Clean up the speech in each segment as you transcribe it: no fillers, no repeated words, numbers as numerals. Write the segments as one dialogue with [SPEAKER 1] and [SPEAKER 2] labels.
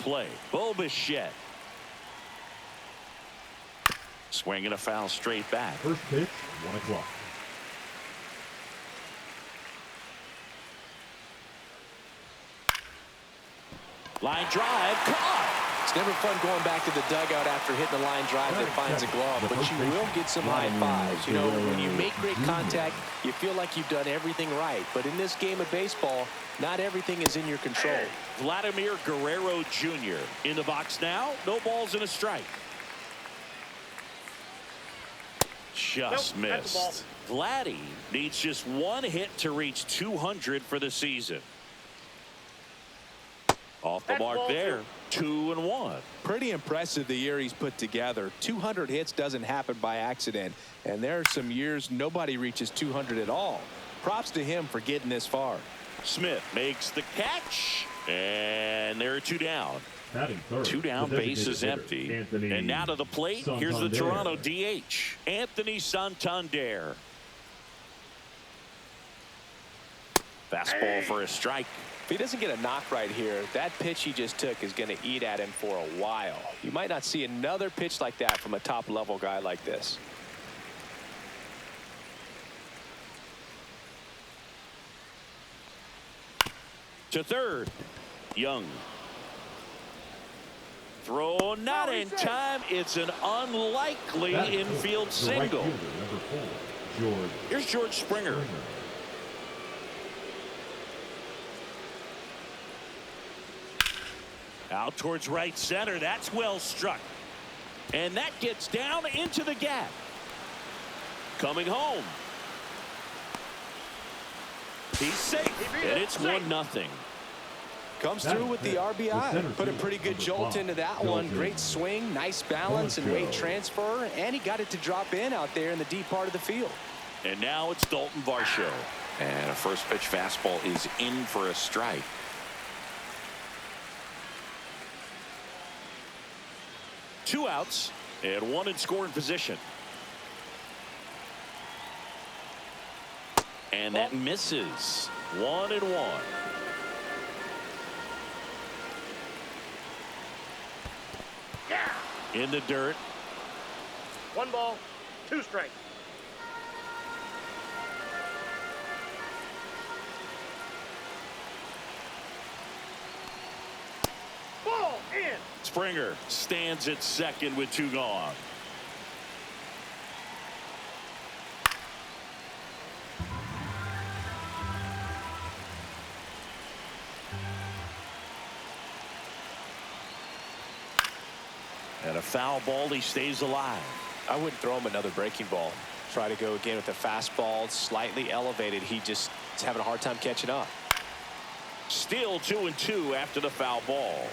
[SPEAKER 1] play. Bo Bichette. Swinging a foul straight back.
[SPEAKER 2] First pitch, 1 o'clock.
[SPEAKER 1] Line drive, caught.
[SPEAKER 3] It's never fun going back to the dugout after hitting a line drive that finds a glove, but you will get some high fives. You know, when you make great contact, you feel like you've done everything right. But in this game of baseball, not everything is in your control.
[SPEAKER 1] Vladimir Guerrero Jr. in the box now. No balls and a strike. Just missed. Vladdy needs just one hit to reach 200 for the season. Off the mark there. 2-1.
[SPEAKER 3] Pretty impressive the year he's put together. 200 hits doesn't happen by accident, and there are some years nobody reaches 200 at all. Props to him for getting this far.
[SPEAKER 1] Smith makes the catch, and there are 2 down.
[SPEAKER 2] Third,
[SPEAKER 1] 2 down, base is empty. And now to the plate, here's the Toronto DH, Anthony Santander. Fastball for a strike.
[SPEAKER 3] If he doesn't get a knock right here, that pitch he just took is going to eat at him for a while. You might not see another pitch like that from a top-level guy like this.
[SPEAKER 1] To third, Young. Throw not in time. It's an unlikely infield single. Here's George Springer. Out towards right center. That's well struck. And that gets down into the gap. Coming home. He's safe. And it's 1-0.
[SPEAKER 3] Comes through with the RBI. Put a pretty good jolt into that one. Great swing, nice balance and weight transfer. And he got it to drop in out there in the deep part of the field.
[SPEAKER 1] And now it's Dalton Varsho.
[SPEAKER 4] And a first pitch fastball is in for a strike.
[SPEAKER 1] Two outs and one in scoring position. And that misses. 1-1. In the dirt.
[SPEAKER 5] 1 ball, 2 strikes. Ball in.
[SPEAKER 1] Springer stands at second with 2 gone. And a foul ball. He stays alive.
[SPEAKER 3] I wouldn't throw him another breaking ball. Try to go again with the fastball slightly elevated. He just is having a hard time catching up.
[SPEAKER 1] Still 2-2 after the foul ball.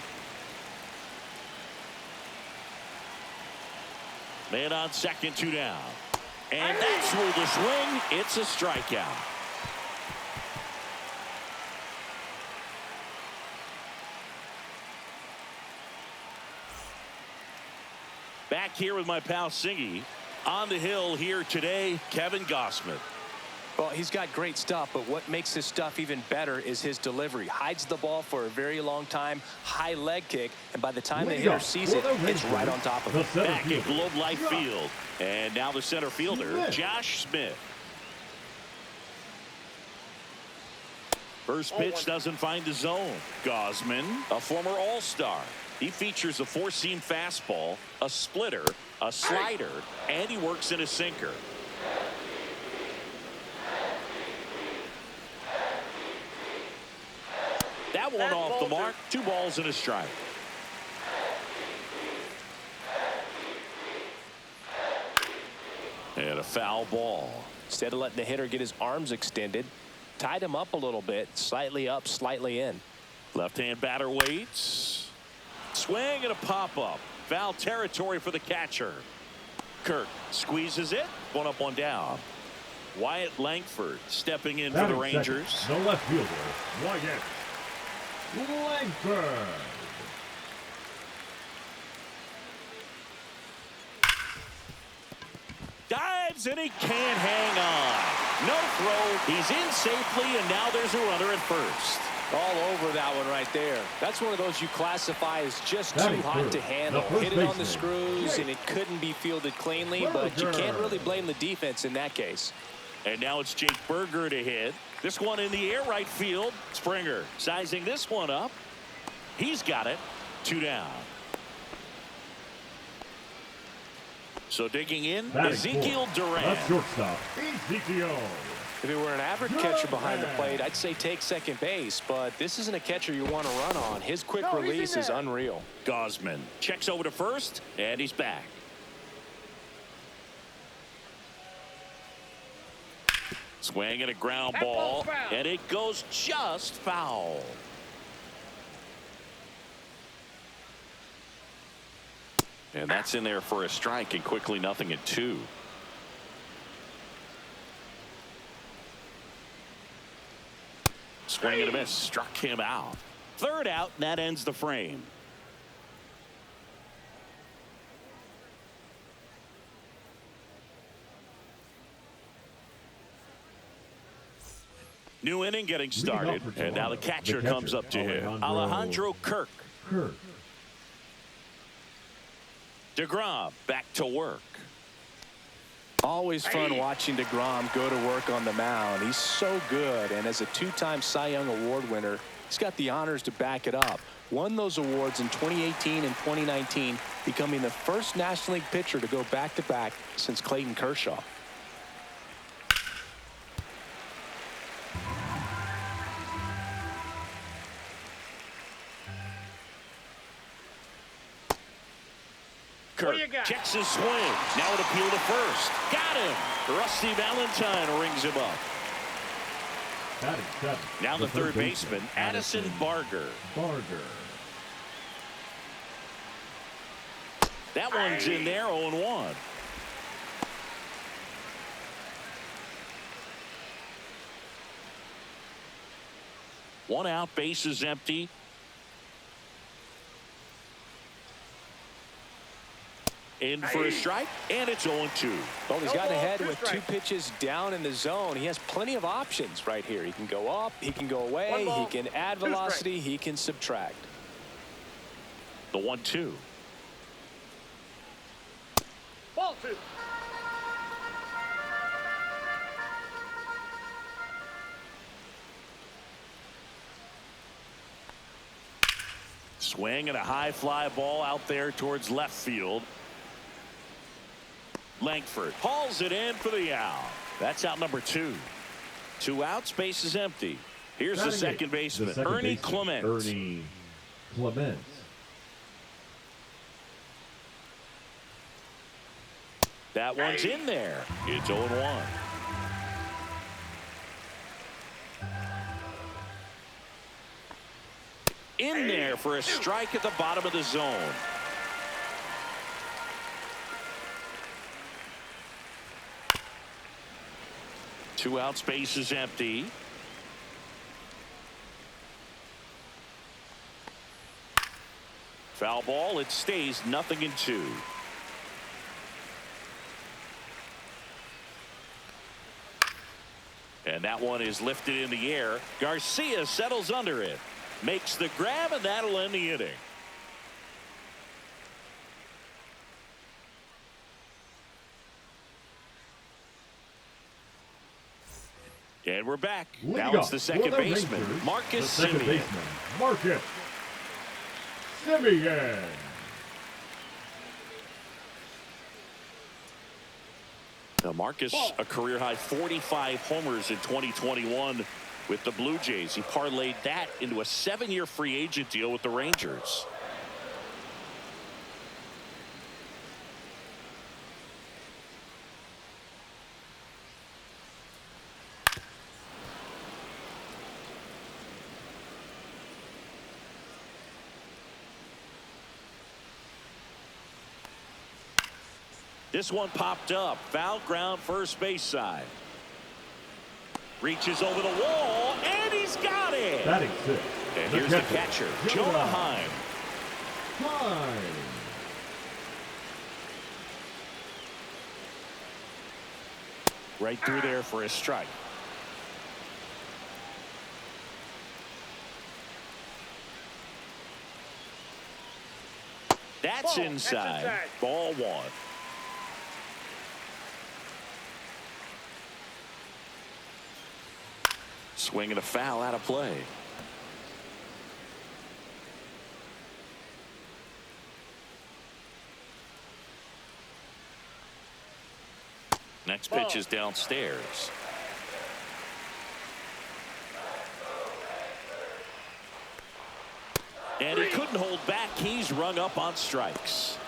[SPEAKER 1] Man on second, 2 down. And that's through the swing. It's a strikeout. Back here with my pal Singy. On the hill here today, Kevin Gossman.
[SPEAKER 3] Well, he's got great stuff, but what makes his stuff even better is his delivery. Hides the ball for a very long time, high leg kick, and by the time the hitter sees it, it's right on top of him.
[SPEAKER 1] Back at Globe Life Field. And now the center fielder, Josh Smith. First pitch doesn't find the zone. Gossman, a former All-Star. He features a 4-seam fastball, a splitter, a slider, and he works in a sinker. That one off the mark. 2 balls and a strike. And a foul ball.
[SPEAKER 3] Instead of letting the hitter get his arms extended, tied him up a little bit, slightly up, slightly in.
[SPEAKER 1] Left-hand batter waits. Swing and a pop-up. Foul territory for the catcher. Kirk squeezes it. 1 up, 1 down. Wyatt Langford stepping in for the Rangers.
[SPEAKER 2] Second, the left fielder, Wyatt Langford.
[SPEAKER 1] Dives and he can't hang on. No throw. He's in safely, and now there's a runner at first.
[SPEAKER 3] All over that one right there. That's one of those you classify as just too hot to handle. Hit it on the screws, and it couldn't be fielded cleanly, but you can't really blame the defense in that case.
[SPEAKER 1] And now it's Jake Berger to hit. This one in the air, right field. Springer sizing this one up. He's got it. 2 down. So digging in, Ezekiel Duran.
[SPEAKER 2] That's shortstop, Ezekiel.
[SPEAKER 3] If it were an average catcher behind the plate, I'd say take second base, but this isn't a catcher you want to run on. His quick release is unreal.
[SPEAKER 1] Gosman checks over to first, and he's back. Swing and a ground ball, and it goes just foul.
[SPEAKER 4] And that's in there for a strike, and quickly 0-2.
[SPEAKER 1] Swing and a miss, struck him out. 3rd out, and that ends the frame. New inning getting started, and now the catcher comes up to him. Alejandro Kirk. DeGrom back to work.
[SPEAKER 3] Always fun watching DeGrom go to work on the mound. He's so good, and as a 2-time Cy Young Award winner, he's got the honors to back it up. Won those awards in 2018 and 2019, becoming the first National League pitcher to go back-to-back since Clayton Kershaw.
[SPEAKER 1] Kirk checks his swing. Now an appeal to first. Got him. Rusty Valentine rings him up. Now the third baseman, Addison Barger. That one's in there, 0-1. One out, base is empty. In for a strike, and it's 0-2.
[SPEAKER 3] Well, he's gotten ahead with 2 pitches down in the zone. He has plenty of options right here. He can go up, he can go away, he can add velocity, he can subtract.
[SPEAKER 1] The 1-2.
[SPEAKER 5] Ball 2.
[SPEAKER 1] Swing and a high fly ball out there towards left field. Langford hauls it in for the out. That's out number 2. 2 outs, base is empty. Here's the second baseman, Ernie Clement. That one's in there. It's 0-1. In there for a strike at the bottom of the zone. Two out, space is empty. Foul ball, it stays 0-2. And that one is lifted in the air. Garcia settles under it. Makes the grab, and that'll end the inning. And we're back. Now it's the second baseman, Marcus Semien.
[SPEAKER 2] Marcus Semien.
[SPEAKER 1] Now Marcus, a career-high 45 homers in 2021 with the Blue Jays. He parlayed that into a 7-year free agent deal with the Rangers. This one popped up. Foul ground, first base side. Reaches over the wall, and he's got it.
[SPEAKER 2] Batting six.
[SPEAKER 1] And here's the catcher, Jonah Heim. Right through there for a strike. That's inside. Ball one.
[SPEAKER 4] Swing and a foul out of play. Next pitch is downstairs.
[SPEAKER 1] And he couldn't hold back. He's rung up on strikes.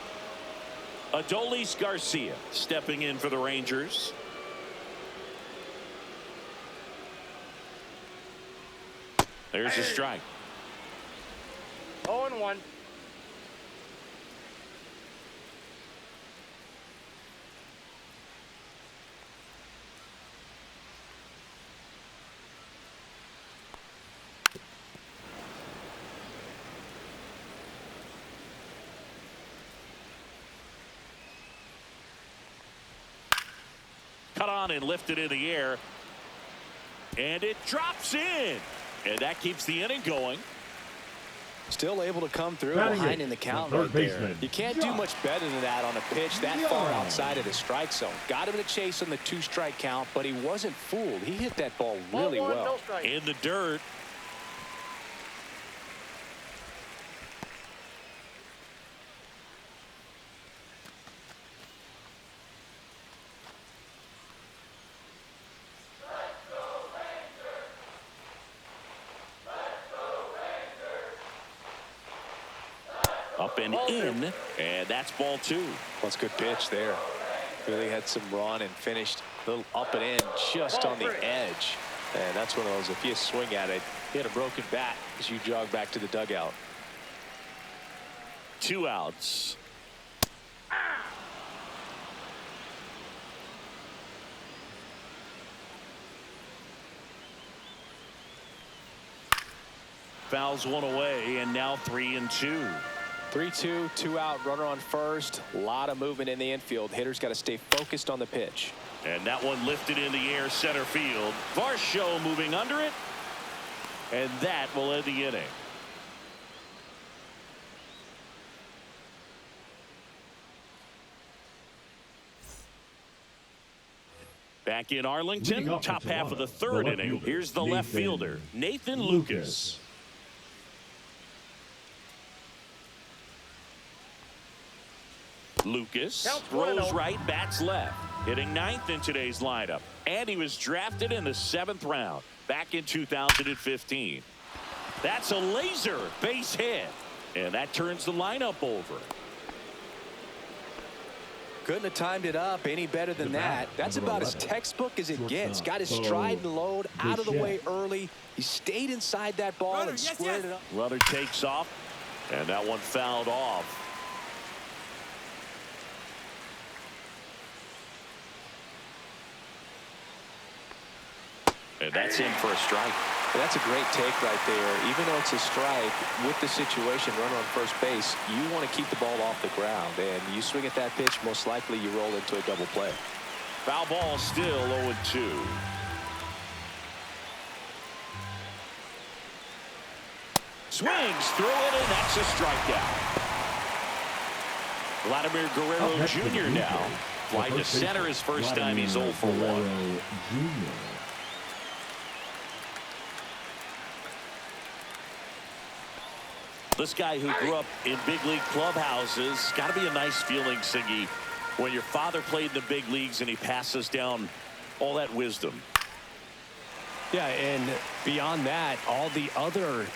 [SPEAKER 1] Adolis Garcia stepping in for the Rangers. There's a strike.
[SPEAKER 5] 0-1.
[SPEAKER 1] Cut on and lifted in the air. And it drops in. And that keeps the inning going.
[SPEAKER 3] Still able to come through
[SPEAKER 2] Batting
[SPEAKER 3] behind
[SPEAKER 2] it,
[SPEAKER 3] in the count
[SPEAKER 2] the
[SPEAKER 3] right
[SPEAKER 2] third
[SPEAKER 3] there.
[SPEAKER 2] baseman,
[SPEAKER 3] You can't do
[SPEAKER 2] John.
[SPEAKER 3] much better than that on a pitch that far outside of the strike zone. Got him to chase on the 2-strike count, but he wasn't fooled. He hit that ball really
[SPEAKER 5] Ball one,
[SPEAKER 3] well.
[SPEAKER 5] no strike.
[SPEAKER 1] In the dirt. Up and in, and that's ball two.
[SPEAKER 3] That's a good pitch there. Really had some run and finished a little up and in just on the edge. And that's one of those, if you swing at it, hit a broken bat as you jog back to the dugout.
[SPEAKER 1] 2 outs. Fouls one away, and now 3-2.
[SPEAKER 3] 3-2, 2 out, runner on first. A lot of movement in the infield. Hitters got to stay focused on the pitch.
[SPEAKER 1] And that one lifted in the air, center field. Varsho moving under it, and that will end the inning. Back in Arlington,
[SPEAKER 2] Leading off
[SPEAKER 1] top
[SPEAKER 2] for
[SPEAKER 1] half of the
[SPEAKER 2] Toronto,
[SPEAKER 1] third
[SPEAKER 2] the left
[SPEAKER 1] inning.
[SPEAKER 2] fielder,
[SPEAKER 1] Here's the left
[SPEAKER 2] Nathan
[SPEAKER 1] fielder, Nathan Lucas. Lucas
[SPEAKER 5] Counts
[SPEAKER 1] throws
[SPEAKER 5] 1-0.
[SPEAKER 1] right, bats left. Hitting ninth in today's lineup. And he was drafted in the 7th round back in 2015. That's a laser base hit. And that turns the lineup over.
[SPEAKER 3] Couldn't have timed it up any better than that. That's about as textbook as it gets. Got his stride and load out of the way early. He stayed inside that ball and squared it up.
[SPEAKER 1] Runner takes off, and that one fouled off.
[SPEAKER 4] And that's in for a strike.
[SPEAKER 3] That's a great take right there. Even though it's a strike, with the situation, runner on first base, you want to keep the ball off the ground. And you swing at that pitch, most likely you roll into a double play.
[SPEAKER 1] Foul ball still 0-2. Swings through it, and that's a strikeout. Vladimir Guerrero Jr. now. Fly to center his first time. He's 0 for 1. This guy who grew up in big league clubhouses, got to be a nice feeling, Siggy, when your father played in the big leagues and he passes down all that wisdom.
[SPEAKER 3] Yeah, and beyond that, all the other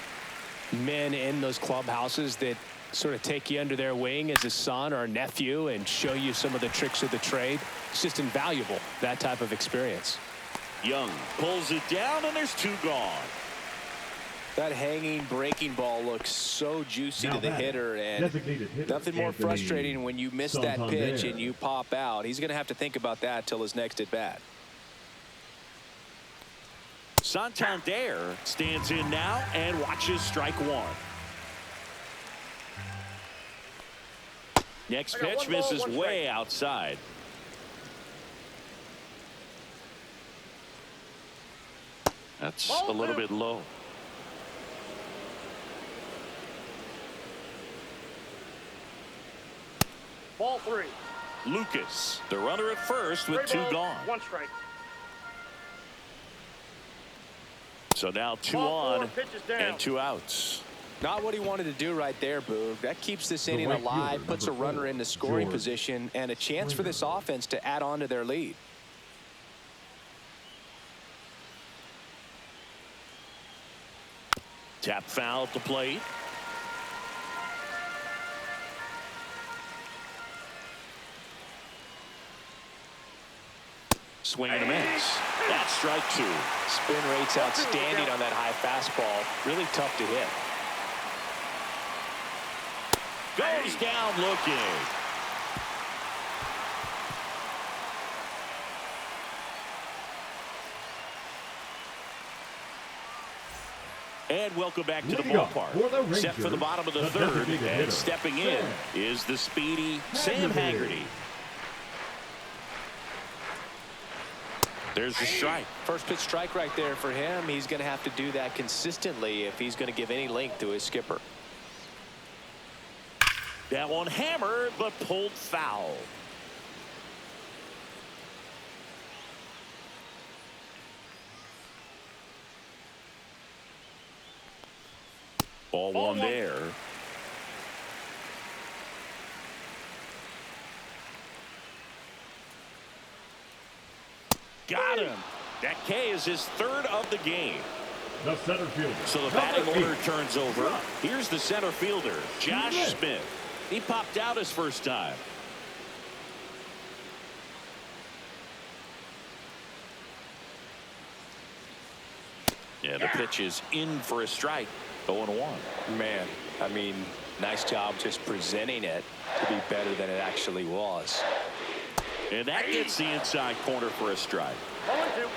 [SPEAKER 3] men in those clubhouses that sort of take you under their wing as a son or a nephew and show you some of the tricks of the trade. It's just invaluable, that type of experience.
[SPEAKER 1] Young pulls it down, and there's 2 gone.
[SPEAKER 3] That hanging breaking ball looks so juicy
[SPEAKER 2] Now
[SPEAKER 3] to the
[SPEAKER 2] batting,
[SPEAKER 3] hitter, and
[SPEAKER 2] designated hitter,
[SPEAKER 3] nothing more
[SPEAKER 2] Anthony
[SPEAKER 3] frustrating when you miss that pitch
[SPEAKER 2] Santander.
[SPEAKER 3] and you pop out. He's going to have to think about that till his next at bat.
[SPEAKER 1] Santander stands in now and watches strike 1. Next
[SPEAKER 5] I got
[SPEAKER 1] pitch
[SPEAKER 5] 1 ball,
[SPEAKER 1] misses
[SPEAKER 5] 1
[SPEAKER 1] way
[SPEAKER 5] strike.
[SPEAKER 1] outside.
[SPEAKER 4] That's
[SPEAKER 5] Ball
[SPEAKER 4] a little
[SPEAKER 5] 2.
[SPEAKER 4] bit low.
[SPEAKER 5] Ball 3.
[SPEAKER 1] Lucas, the runner at first with
[SPEAKER 5] Straight
[SPEAKER 1] 2
[SPEAKER 5] ball,
[SPEAKER 1] gone.
[SPEAKER 5] 1 strike.
[SPEAKER 1] So now 2
[SPEAKER 5] Ball 4,
[SPEAKER 1] on
[SPEAKER 5] pitches down.
[SPEAKER 1] and 2 outs.
[SPEAKER 3] Not what he wanted to do right there, Boog. That keeps this inning
[SPEAKER 2] right
[SPEAKER 3] alive,
[SPEAKER 2] fielder,
[SPEAKER 3] puts a
[SPEAKER 2] number
[SPEAKER 3] runner
[SPEAKER 2] 4,
[SPEAKER 3] in the scoring
[SPEAKER 2] George
[SPEAKER 3] position, and a chance for this
[SPEAKER 2] Springer.
[SPEAKER 3] offense to add on to their lead.
[SPEAKER 1] Tap foul at the plate. Swing and a miss. That's strike 2.
[SPEAKER 3] Spin rate's outstanding on that high fastball. Really tough to hit.
[SPEAKER 1] Goes down looking. And welcome back to the
[SPEAKER 2] Leading up
[SPEAKER 1] ballpark.
[SPEAKER 2] for the
[SPEAKER 1] Set for the
[SPEAKER 2] Rangers,
[SPEAKER 1] bottom of the
[SPEAKER 2] the
[SPEAKER 1] third,
[SPEAKER 2] designated
[SPEAKER 1] and
[SPEAKER 2] hitter,
[SPEAKER 1] stepping in
[SPEAKER 2] Sam
[SPEAKER 1] is the speedy Sam Haggerty. There's the strike.
[SPEAKER 3] First pitch strike right there for him. He's going to have to do that consistently if he's going to give any length to his skipper.
[SPEAKER 1] That one hammered, but pulled foul. Ball 1 there. Got him. That K is his 3rd of the game.
[SPEAKER 2] The center fielder.
[SPEAKER 1] So the batting order turns over. Here's the center fielder, Josh Smith. He popped out his first time. Yeah, the pitch is in for a strike. 0-1.
[SPEAKER 3] Man, I mean, nice job just presenting it to be better than it actually was.
[SPEAKER 1] And that gets the inside corner for a strike.
[SPEAKER 5] 0-2.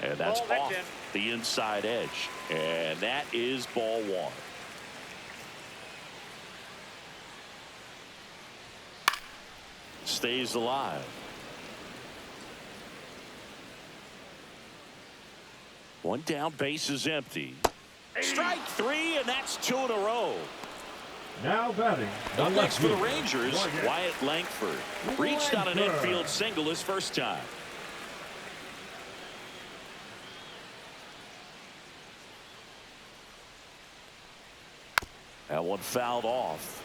[SPEAKER 1] And that's
[SPEAKER 5] Ball, that's
[SPEAKER 1] off
[SPEAKER 5] in.
[SPEAKER 1] the inside edge. And that is ball 1. Stays alive. One down, base is empty. Strike 3, and that's 2 in a row.
[SPEAKER 2] Now batting.
[SPEAKER 1] Up next for the
[SPEAKER 2] fielder,
[SPEAKER 1] Rangers, Wyatt Langford. Reached on an infield single his first time. That one fouled off.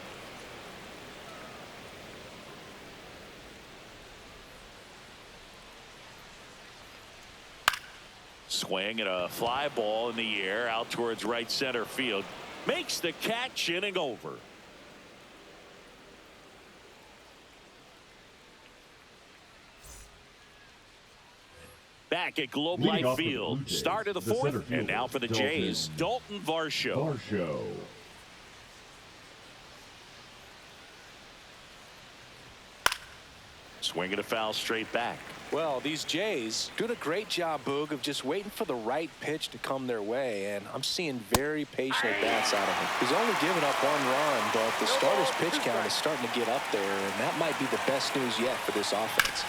[SPEAKER 1] Swing and a fly ball in the air out towards right center field. Makes the catch, inning over. Back at Globe
[SPEAKER 2] Leading
[SPEAKER 1] Life
[SPEAKER 2] off for the
[SPEAKER 1] Field.
[SPEAKER 2] Blue Jays,
[SPEAKER 1] Start of the
[SPEAKER 2] the center
[SPEAKER 1] 4th.
[SPEAKER 2] fielder,
[SPEAKER 1] And now for the Jays, Dalton Varsho.
[SPEAKER 2] Varsho.
[SPEAKER 1] Swinging a foul straight back.
[SPEAKER 3] Well, these Jays doing a great job, Boog, of just waiting for the right pitch to come their way, and I'm seeing very patient at-bats out of him. He's only given up 1 run, but the starter's pitch count is starting to get up there, and that might be the best news yet for this offense.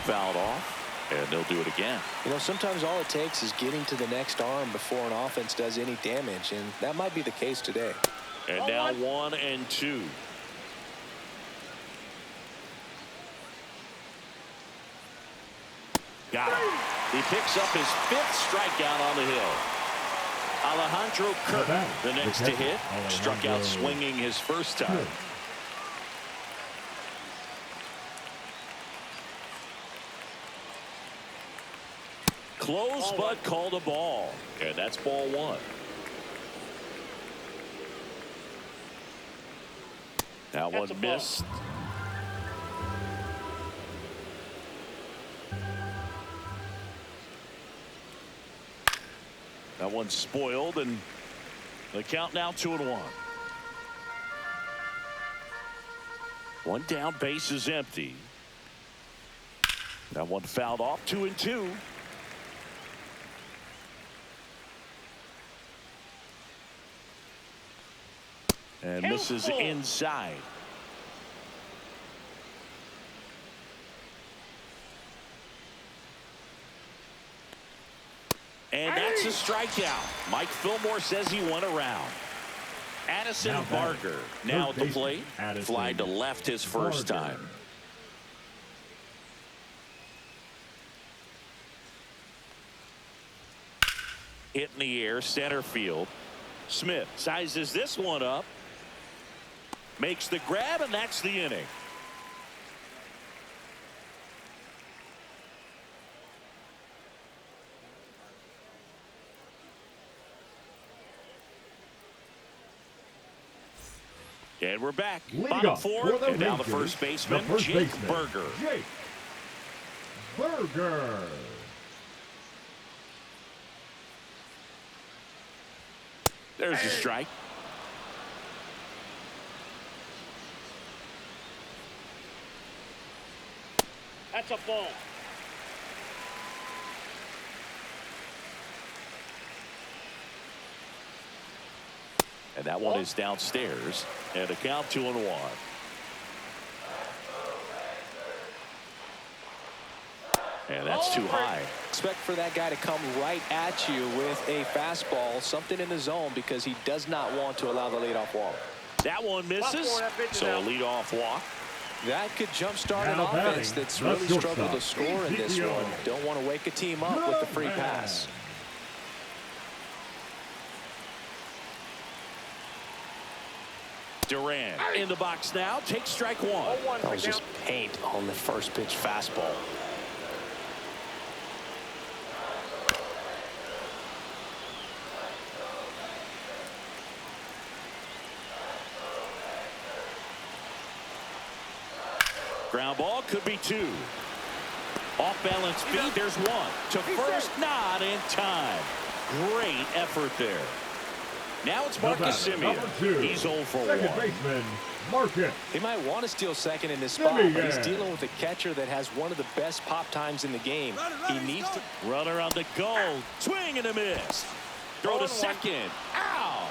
[SPEAKER 1] Fouled off, and they'll do it again.
[SPEAKER 3] You know, sometimes all it takes is getting to the next arm before an offense does any damage, and that might be the case today.
[SPEAKER 1] And now 1 and 2. Got him. He picks up his 5th strikeout on the hill. Alejandro Kirk, the next to hit, struck out swinging his first time. Close, but called a ball. And that's ball 1. That one missed. That one's spoiled, and the count now 2-1. One down, base is empty. That one fouled off, 2-2. And misses inside. And that's That's a strikeout. Mike Fillmore says he went around. Addison Barger now at the plate. Fly to left his first time. Hit in the air, center field. Smith sizes this one up. Makes the grab, and that's the inning. And we're back. Bottom four, and now the first baseman, Jake Burger.
[SPEAKER 2] Jake Burger.
[SPEAKER 1] There's a strike.
[SPEAKER 5] That's a ball.
[SPEAKER 1] And that one is downstairs. And a count 2-1. And that's too high.
[SPEAKER 3] Expect for that guy to come right at you with a fastball, something in the zone, because he does not want to allow the leadoff walk.
[SPEAKER 1] That one misses. So a leadoff walk.
[SPEAKER 3] That could jumpstart an offense that's really struggled to score in this one. Don't want to wake a team up with the free pass.
[SPEAKER 1] Duran in the box now. Takes strike one.
[SPEAKER 3] That was just paint on the first pitch fastball.
[SPEAKER 1] Ground ball could be two. Off balance feed. There's one. To first, not in time. Great effort there. Now it's Marcus Semien. He's 0 for 1.
[SPEAKER 2] Second baseman, Marcus.
[SPEAKER 3] He might want to steal second in this spot, but he's dealing with a catcher that has one of the best pop times in the game. He needs to.
[SPEAKER 1] Runner on the goal. Swing and a miss. Throw to second. Ow!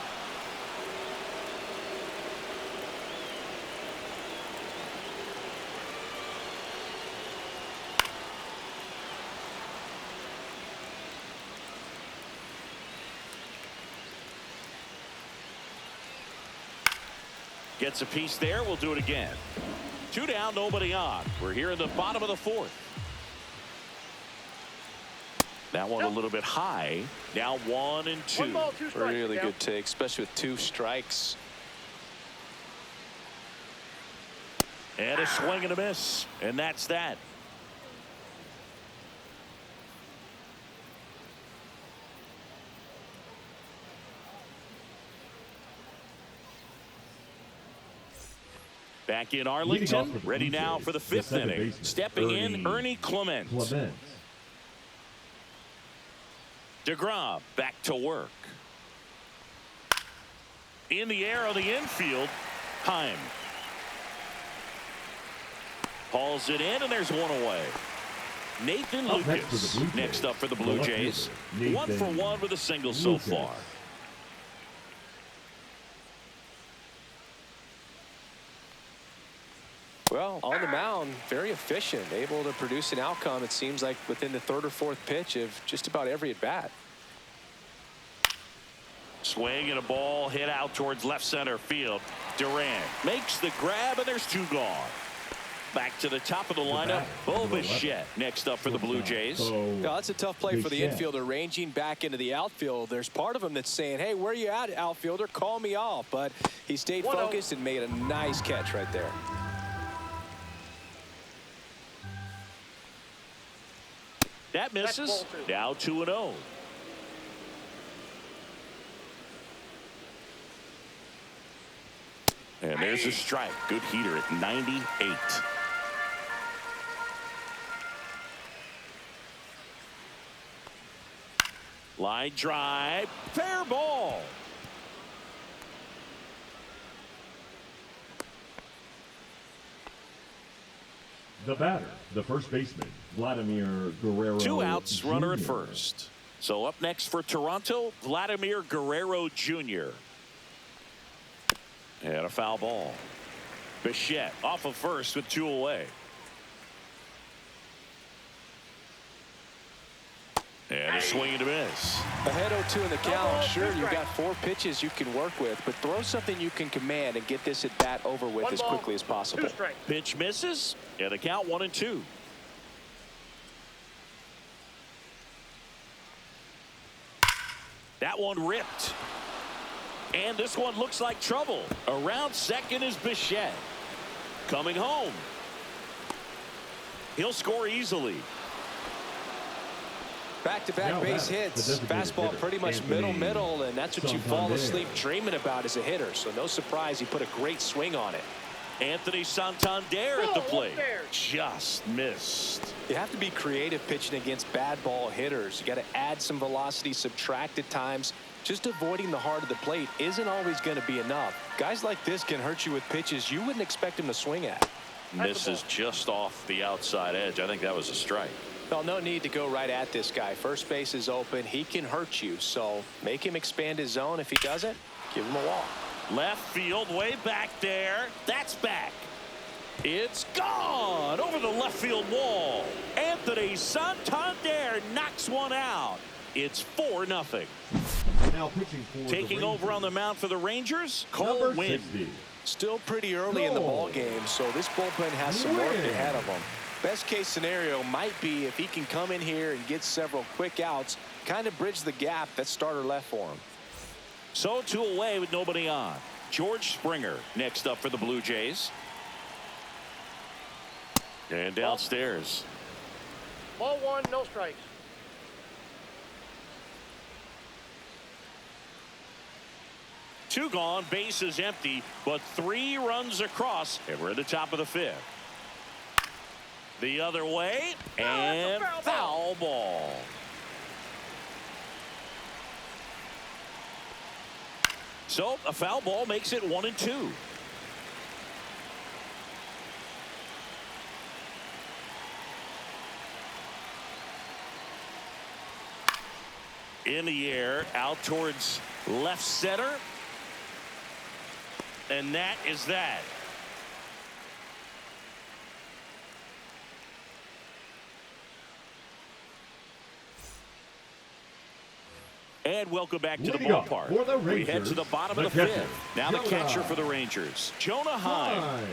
[SPEAKER 1] Gets a piece there. We'll do it again. 2 down, nobody on. We're here in the bottom of the fourth. That one a little bit high. Now 1 and 2.
[SPEAKER 5] 1 ball, 2 strikes.
[SPEAKER 3] Really good take, especially with 2 strikes.
[SPEAKER 1] And a swing and a miss. And that's that. Back in Arlington, ready now for the 5th inning. Stepping in, Ernie Clement. DeGrom back to work. In the air on the infield, Heim. Hauls it in, and there's one away. Nathan Lucas next up for the Blue Jays. 1 for 1 with a single so far.
[SPEAKER 3] Well, on the mound, very efficient, able to produce an outcome, it seems like, within the 3rd or 4th pitch of just about every at-bat.
[SPEAKER 1] Swing and a ball hit out towards left center field. Durant makes the grab, and there's 2 gone. Back to the top of the lineup, Bo Bichette next up for the Blue Jays.
[SPEAKER 3] Now, that's a tough play for the infielder, ranging back into the outfield. There's part of him that's saying, hey, where you at, outfielder? Call me off. But he stayed focused and made a nice catch right there.
[SPEAKER 1] That misses. Now 2-0. And there's a strike. Good heater at 98. Line drive. Fair ball.
[SPEAKER 2] The batter, the first baseman, Vladimir Guerrero.
[SPEAKER 1] 2 outs, runner at
[SPEAKER 2] Jr.
[SPEAKER 1] first. So up next for Toronto, Vladimir Guerrero Jr. And a foul ball. Bichette off of first with 2 away. And a swing and a miss.
[SPEAKER 3] Ahead 0-2 in the count. Sure, you've got 4 pitches you can work with, but throw something you can command and get this at bat over with as quickly as possible.
[SPEAKER 1] Pitch misses, and a count 1-2. That one ripped. And this one looks like trouble. Around second is Bichette. Coming home. He'll score easily.
[SPEAKER 3] Back-to-back base hits. Fastball pretty much middle, and that's what you fall asleep dreaming about as a hitter. So no surprise he put a great swing on it.
[SPEAKER 1] Anthony Santander at the plate. Just missed.
[SPEAKER 3] You have to be creative pitching against bad ball hitters. You got to add some velocity, subtract at times. Just avoiding the heart of the plate isn't always going to be enough. Guys like this can hurt you with pitches you wouldn't expect him to swing at.
[SPEAKER 4] Misses just off the outside edge. I think that was a strike.
[SPEAKER 3] Well, no need to go right at this guy. First base is open. He can hurt you. So make him expand his zone. If he doesn't, give him a walk.
[SPEAKER 1] Left field, way back there. That's back. It's gone over the left field wall. Anthony Santander knocks one out. It's 4-0.
[SPEAKER 2] Now pitching for
[SPEAKER 1] Taking over on the mound for the Rangers, Cole Winn.
[SPEAKER 3] Still pretty early in the ball game, so this bullpen has some work ahead of him. Best case scenario might be if he can come in here and get several quick outs, kind of bridge the gap that starter left for him.
[SPEAKER 1] So 2 away with nobody on. George Springer next up for the Blue Jays. And downstairs.
[SPEAKER 5] Ball 1, no strikes.
[SPEAKER 1] Two gone, base is empty, but 3 runs across, and we're at the top of the 5th. The other way, and foul ball. So a foul ball makes it 1-2. In the air, out towards left center. And that is that. And welcome back to the ballpark. We head to the bottom of the 5th. Now the catcher for the Rangers, Jonah Heim.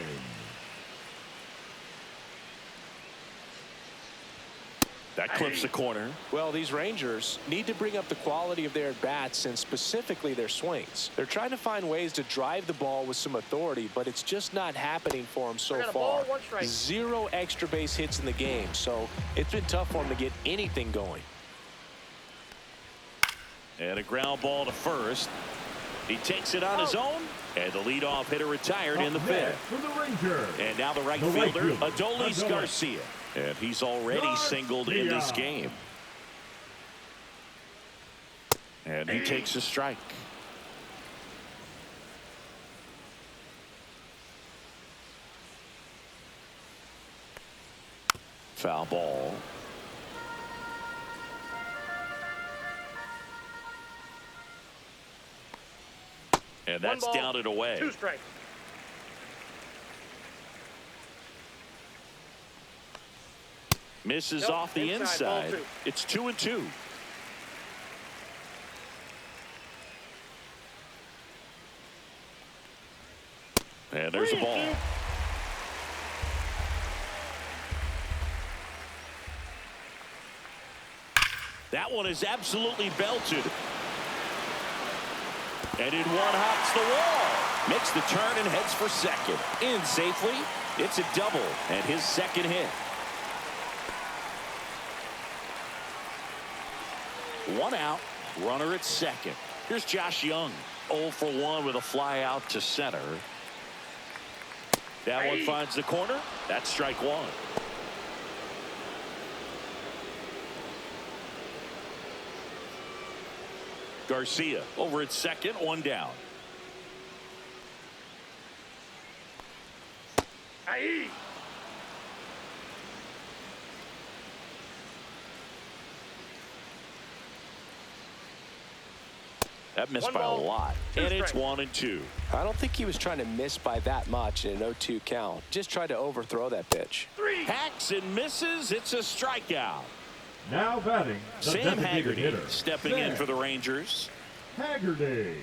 [SPEAKER 1] That clips the corner.
[SPEAKER 3] Well, these Rangers need to bring up the quality of their at-bats and specifically their swings. They're trying to find ways to drive the ball with some authority, but it's just not happening for them so far. 0 extra base hits in the game, so it's been tough for them to get anything going.
[SPEAKER 1] And a ground ball to first. He takes it on his own, and the leadoff hitter retired in the 5th. And now the right fielder, Adolis Garcia. And he's already singled in this game. And he takes a strike. Foul ball. And that's down and away.
[SPEAKER 5] 2 strikes.
[SPEAKER 1] Misses off the inside. It's 2-2. And there's the ball. That one is absolutely belted. And in one hops the wall. Makes the turn and heads for second. In safely. It's a double and his second hit. 1 out, runner at second. Here's Josh Young, 0 for 1 with a fly out to center. That one finds the corner. That's strike 1. Garcia over at second, 1 down. That missed by a lot. And it's 1-2.
[SPEAKER 3] I don't think he was trying to miss by that much in an 0-2 count. Just tried to overthrow that pitch.
[SPEAKER 1] Hacks and misses. It's a strikeout.
[SPEAKER 2] Now batting, the
[SPEAKER 1] Sam
[SPEAKER 2] designated
[SPEAKER 1] Haggerty
[SPEAKER 2] hitter,
[SPEAKER 1] stepping in
[SPEAKER 2] Sam
[SPEAKER 1] for the Rangers.
[SPEAKER 2] Haggerty.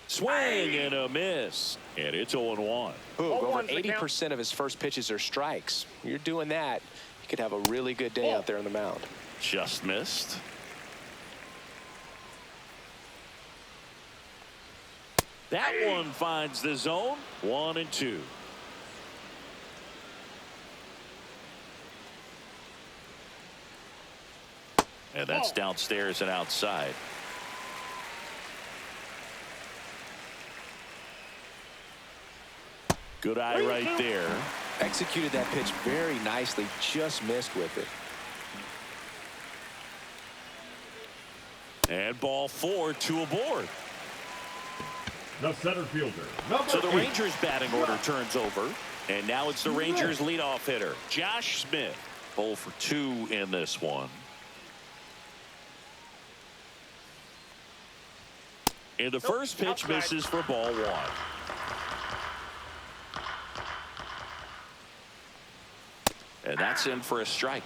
[SPEAKER 1] Swing and a miss. And it's 0-1.
[SPEAKER 3] Over 80% of his first pitches are strikes. You're doing that, you could have a really good day out there on the mound.
[SPEAKER 1] Just missed. That one finds the zone. 1-2. And that's downstairs and outside. Good eye right there.
[SPEAKER 3] Executed that pitch very nicely, just missed with it.
[SPEAKER 1] And ball 4, 2 aboard.
[SPEAKER 2] The center fielder, number
[SPEAKER 1] So the
[SPEAKER 2] 8.
[SPEAKER 1] Rangers batting order turns over. And now it's the Rangers leadoff hitter, Josh Smith. 0 for 2 in this one. And the first pitch misses for ball 1. And that's in for a strike.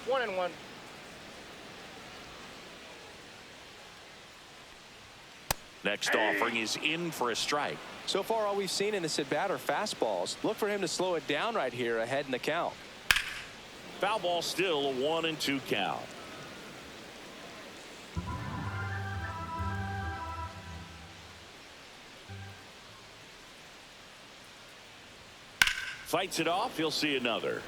[SPEAKER 5] 1-1.
[SPEAKER 1] Next offering is in for a strike.
[SPEAKER 3] So far, all we've seen in this at bat are fastballs. Look for him to slow it down right here ahead in the count.
[SPEAKER 1] Foul ball, still a 1-2 count. Fights it off. He'll see another.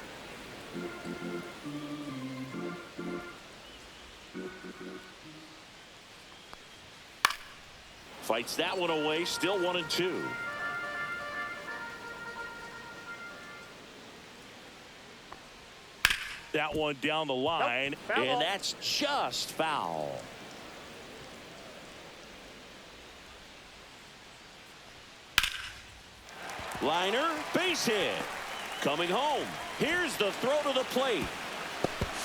[SPEAKER 1] Fights that one away. Still 1-2. That one down the line, and that's just foul. Liner, base hit. Coming home. Here's the throw to the plate.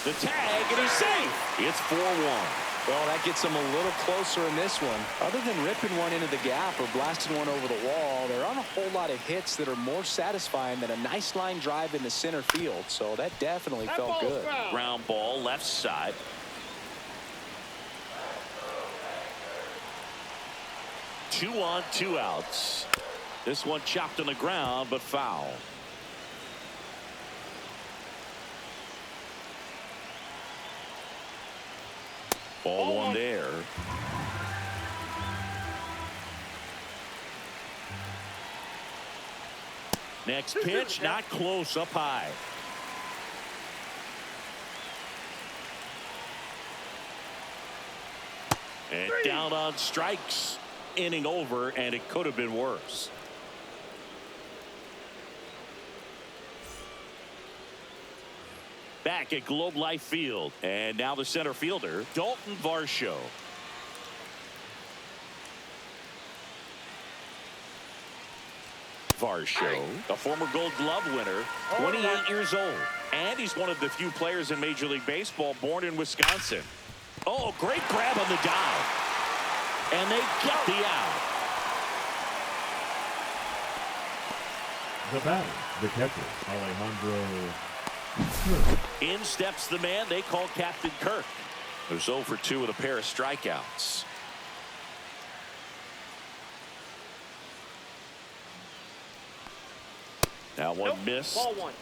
[SPEAKER 1] The tag, and he's safe. It's 4-1.
[SPEAKER 3] Well, that gets them a little closer in this one. Other than ripping one into the gap or blasting one over the wall, there aren't a whole lot of hits that are more satisfying than a nice line drive in the center field. So that definitely felt good.
[SPEAKER 1] Ground ball, left side. Two on, 2 outs. This one chopped on the ground, but foul. Ball 1 there. Next pitch, not close, up high. And down on strikes. Inning over, and it could have been worse. Back at Globe Life Field, and now the center fielder, Dalton Varsho. Varsho, a former Gold Glove winner, 28 years old, and he's one of the few players in Major League Baseball born in Wisconsin. Oh, great grab on the dive. And they get the out.
[SPEAKER 2] The batter, the catcher, Alejandro.
[SPEAKER 1] In steps the man they call Captain Kirk. Who's 0 for 2 with a pair of strikeouts. Now one miss.
[SPEAKER 5] Ball 1.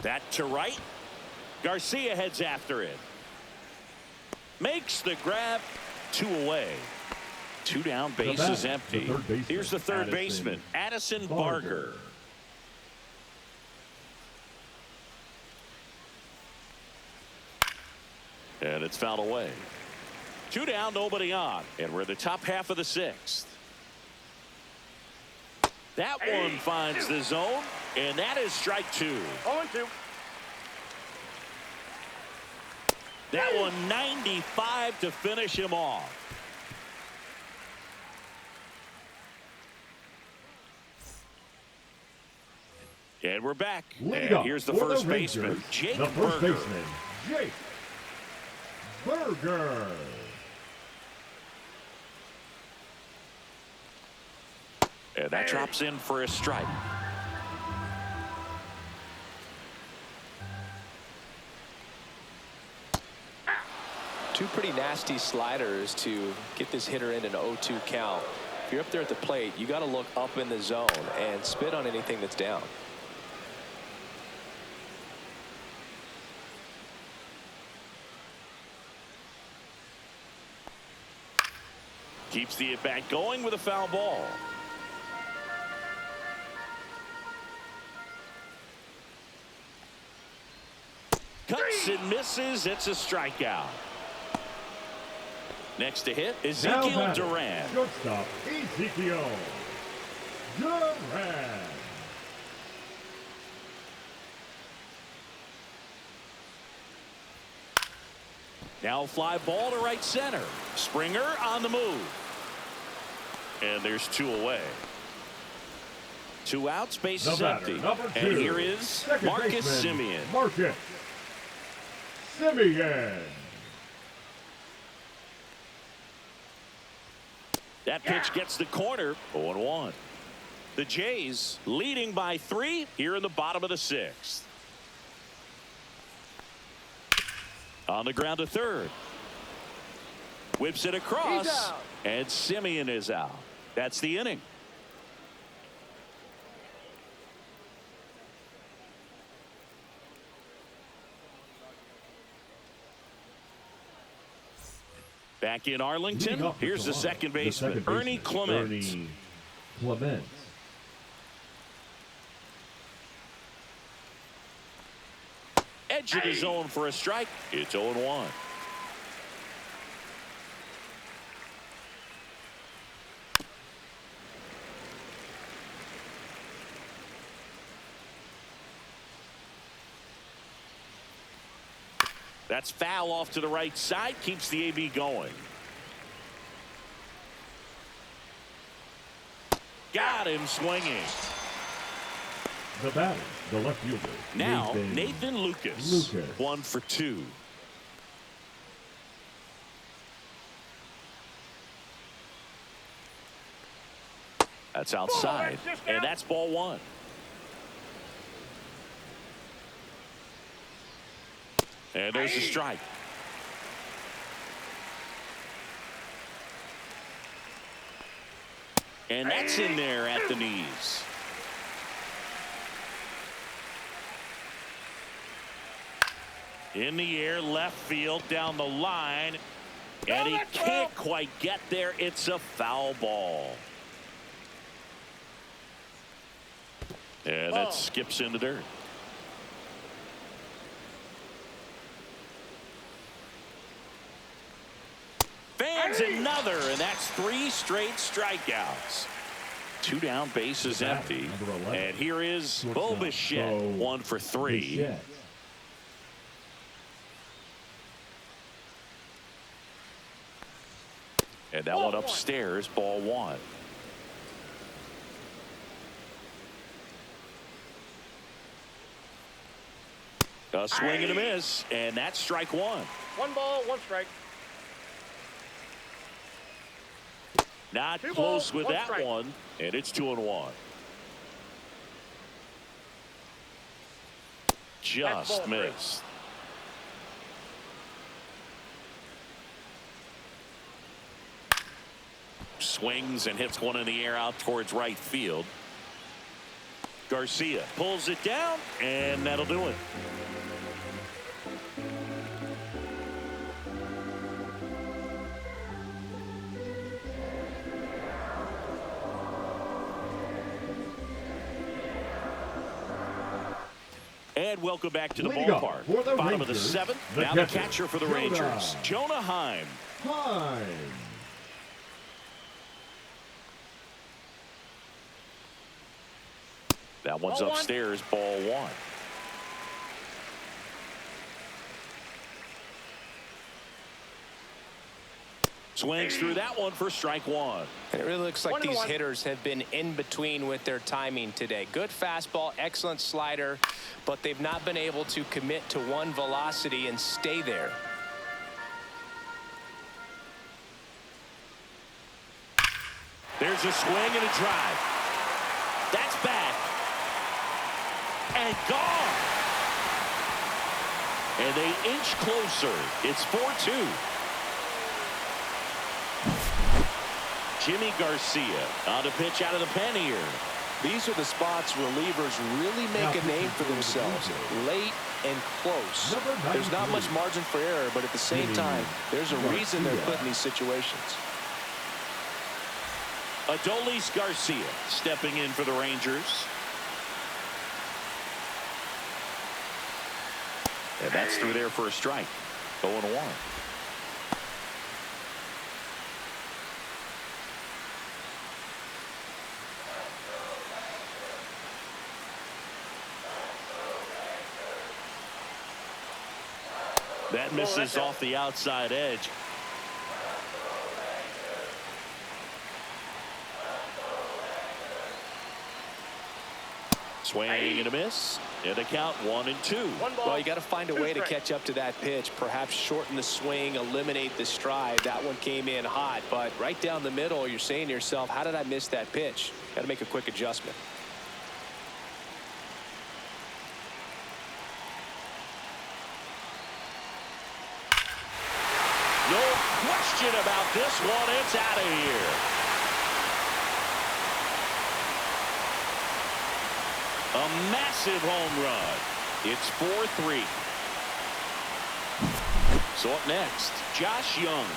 [SPEAKER 1] That to right. Garcia heads after it. Makes the grab. 2 away. 2 down, base is empty. Here's the third baseman, Addison Barger. And it's fouled away. 2 down, nobody on. And we're in the top half of the 6th. That one finds the zone, and that is strike 2.
[SPEAKER 5] 0-2.
[SPEAKER 1] That one 95 to finish him off. And we're back. And here's the first baseman, Jake Berger.
[SPEAKER 2] Burger.
[SPEAKER 1] And that drops in for a strike.
[SPEAKER 3] Two pretty nasty sliders to get this hitter in an 0-2 count. If you're up there at the plate, you got to look up in the zone and spit on anything that's down.
[SPEAKER 1] Keeps the at-bat going with a foul ball. Cuts and misses. It's a strikeout. Next to hit, Ezekiel Duran.
[SPEAKER 2] Shortstop, Ezekiel Duran.
[SPEAKER 1] Now fly ball to right center. Springer on the move. And there's two away. Two outs, base is empty. And here is Marcus Semien.
[SPEAKER 2] Marcus Semien.
[SPEAKER 1] That pitch gets the corner. 0-1. The Jays leading by 3 here in the bottom of the 6th. On the ground to third. Whips it across. And Semien is out. That's the inning. Back in Arlington, here's the second baseman, Ernie Clement.
[SPEAKER 2] Ernie Clement.
[SPEAKER 1] Edge of the zone for a strike. It's 0-1. That's foul off to the right side. Keeps the AB going. Got him swinging.
[SPEAKER 2] The batter, the left fielder.
[SPEAKER 1] Now Nathan Lucas. 1 for 2. That's outside. And that's ball 1. And there's a strike. And that's in there at the knees. In the air, left field, down the line. And he can't quite get there. It's a foul ball. And that skips into dirt. Fans another, and that's 3 straight strikeouts. 2 down, bases empty. And here is Bo Bichette, 1 for 3. And that one upstairs, ball 1. A swing and a miss, and that's strike 1.
[SPEAKER 5] 1 ball, 1 strike.
[SPEAKER 1] Not
[SPEAKER 5] 2
[SPEAKER 1] close
[SPEAKER 5] balls,
[SPEAKER 1] with
[SPEAKER 5] 1
[SPEAKER 1] that
[SPEAKER 5] strike.
[SPEAKER 1] one, and it's 2-1. Just missed. Swings and hits one in the air out towards right field. Garcia pulls it down, and that'll do it. And welcome back to the ballpark. Bottom of the 7th. Now the catcher for the Rangers, Jonah Heim. That one's upstairs, ball 1. Swings through that one for strike 1.
[SPEAKER 3] And it really looks like these hitters have been in between with their timing today. Good fastball, excellent slider, but they've not been able to commit to one velocity and stay there.
[SPEAKER 1] There's a swing and a drive. That's back. And gone. And they inch closer. It's 4-2. Jimmy Garcia on to pitch out of the pen here.
[SPEAKER 3] These are the spots relievers really make a name for themselves. Late and close. There's not much margin for error, but at the same time, there's a reason they're put in these situations.
[SPEAKER 1] Adolis Garcia stepping in for the Rangers. And that's through there for a strike. 0-1. That misses off the outside edge. Swing and a miss. And a count 1-2.
[SPEAKER 3] Well, you got to find a way to catch up to that pitch. Perhaps shorten the swing, eliminate the stride. That one came in hot, but right down the middle, you're saying to yourself, how did I miss that pitch? Got to make a quick adjustment.
[SPEAKER 1] No question about this one. It's out of here. A massive home run. It's 4-3. So up next, Josh Young.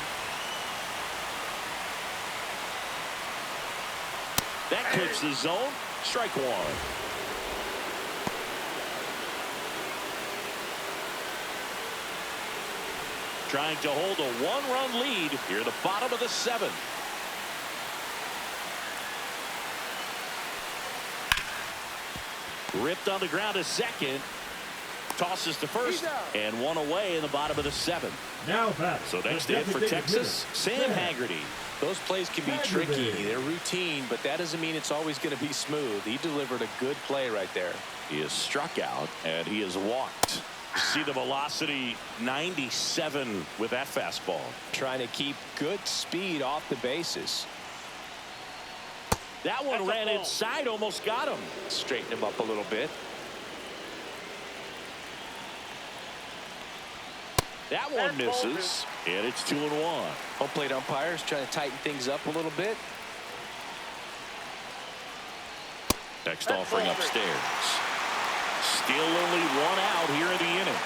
[SPEAKER 1] That clips the zone. Strike one. Trying to hold a one-run lead here at the bottom of the seventh. Ripped on the ground to second. Tosses to first. And one away in the bottom of the seventh.
[SPEAKER 2] Now back.
[SPEAKER 1] So next in for Texas, Sam Haggerty.
[SPEAKER 3] Those plays can be tricky. They're routine, but that doesn't mean it's always going to be smooth. He delivered a good play right there.
[SPEAKER 1] He is struck out, and he is walked. See the velocity, 97 with that fastball.
[SPEAKER 3] Trying to keep good speed off the bases.
[SPEAKER 1] That one ran inside, almost got him.
[SPEAKER 3] Straighten him up a little bit.
[SPEAKER 1] That one misses, and it's 2-1.
[SPEAKER 3] Home plate umpires trying to tighten things up a little bit.
[SPEAKER 1] Next offering upstairs. Still only one out here in the inning.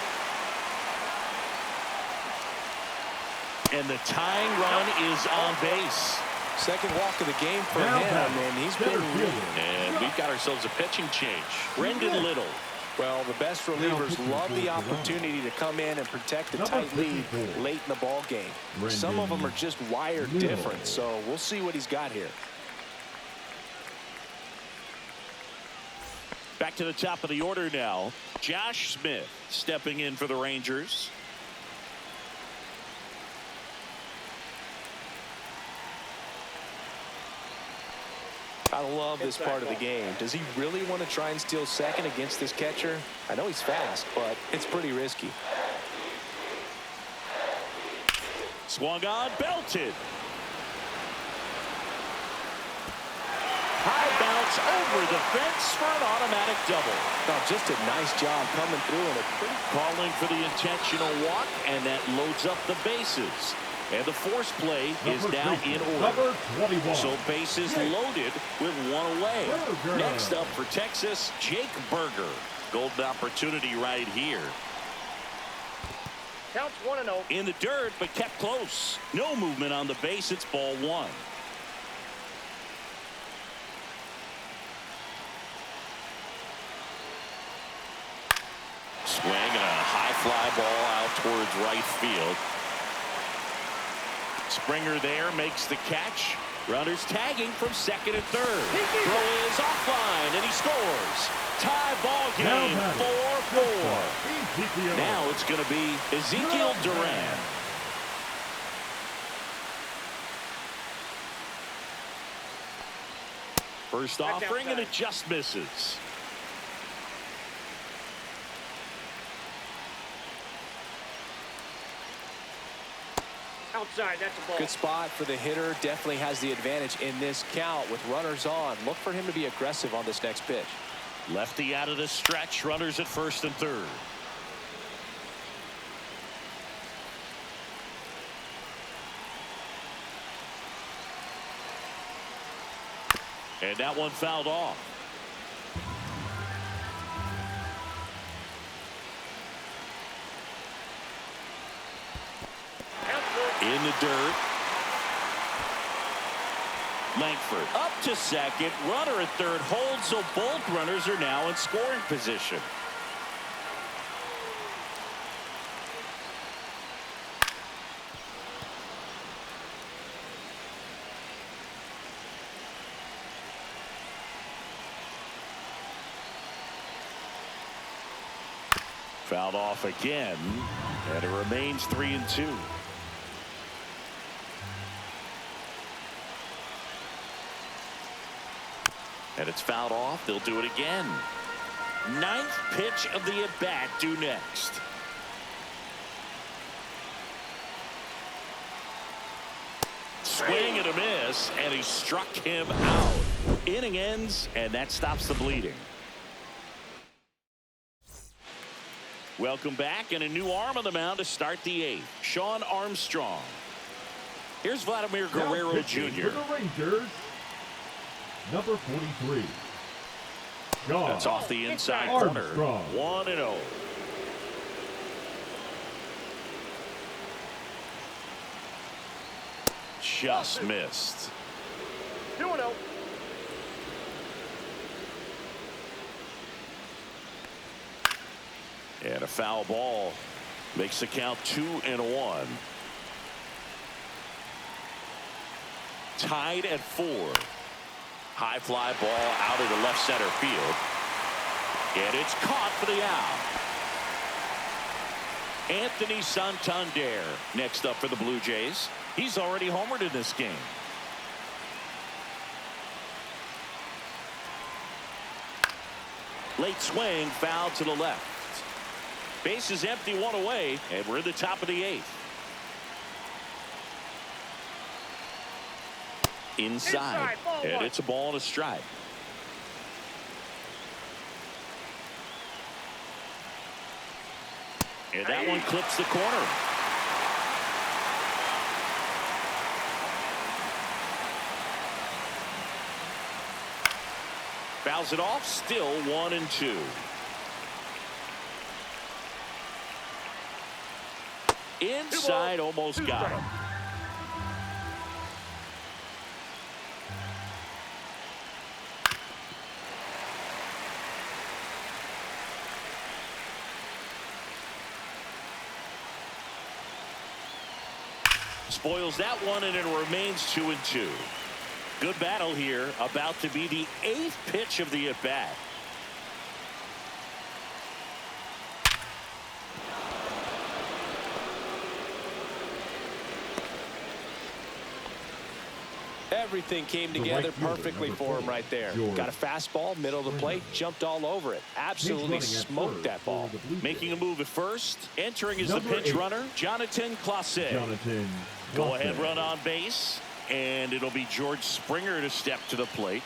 [SPEAKER 1] And the tying run is on base.
[SPEAKER 3] Second walk of the game for him, and he's been really.
[SPEAKER 1] And we've got ourselves a pitching change. Brendan Little.
[SPEAKER 3] Well, the best relievers love the opportunity to come in and protect a tight lead late in the ball game. Some of them are just wired different, so we'll see what he's got here.
[SPEAKER 1] Back to the top of the order now. Josh Smith stepping in for the Rangers.
[SPEAKER 3] I love this part of the game. Does he really want to try and steal second against this catcher? I know he's fast, but it's pretty risky.
[SPEAKER 1] Swung on, belted. High bounce over the fence for an automatic double.
[SPEAKER 3] Oh, just a nice job coming through and a pretty.
[SPEAKER 1] Calling for the intentional walk, and that loads up the bases. And the force play is now in order. So bases loaded with one away. Next up for Texas, Jake Berger. Golden opportunity right here.
[SPEAKER 5] Counts 1-0.
[SPEAKER 1] In the dirt, but kept close. No movement on the base. It's ball one. Swing and a high fly ball out towards right field. Springer there makes the catch. Runners tagging from second and third. Throw is offline, and he scores. Tie ball game, 4-4. Now it's going to be Ezekiel Duran. First offering, and it just misses.
[SPEAKER 5] Outside, that's a ball.
[SPEAKER 3] Good spot for the hitter. Definitely has the advantage in this count with runners on. Look for him to be aggressive on this next pitch.
[SPEAKER 1] Lefty out of the stretch. Runners at first and third. And that one fouled off. In the dirt. Langford up to second. Runner at third holds, so both runners are now in scoring position. Fouled off again, and it remains 3-2. And it's fouled off. They'll do it again. Ninth pitch of the at-bat due next. Swing and a miss, and he struck him out. Inning ends, and that stops the bleeding. Welcome back, and a new arm on the mound to start the eighth. Sean Armstrong. Here's Vladimir Guerrero Jr.
[SPEAKER 2] For the Rangers, number 43. Sean
[SPEAKER 1] That's off the inside
[SPEAKER 2] Armstrong.
[SPEAKER 1] corner. 1-0. Just missed.
[SPEAKER 5] 2-0.
[SPEAKER 1] And a foul ball makes the count 2-1. Tied at 4. High fly ball out of the left center field. And it's caught for the out. Anthony Santander next up for the Blue Jays. He's already homered in this game. Late swing, foul to the left. Base is empty, one away, and we're in the top of the eighth. Inside, and it's a ball and a strike. And that one clips the corner. Fouls it off, still 1-2. Inside, almost got him. Spoils that one, and it remains 2-2. Good battle here, about to be the 8th pitch of the at-bat.
[SPEAKER 3] Everything came together perfectly for him right there. Got a fastball, middle of the plate, jumped all over it. Absolutely smoked that ball.
[SPEAKER 1] Making a move at first. Entering as the pinch runner, Jonathan Clase. Go ahead run on base, and it'll be George Springer to step to the plate.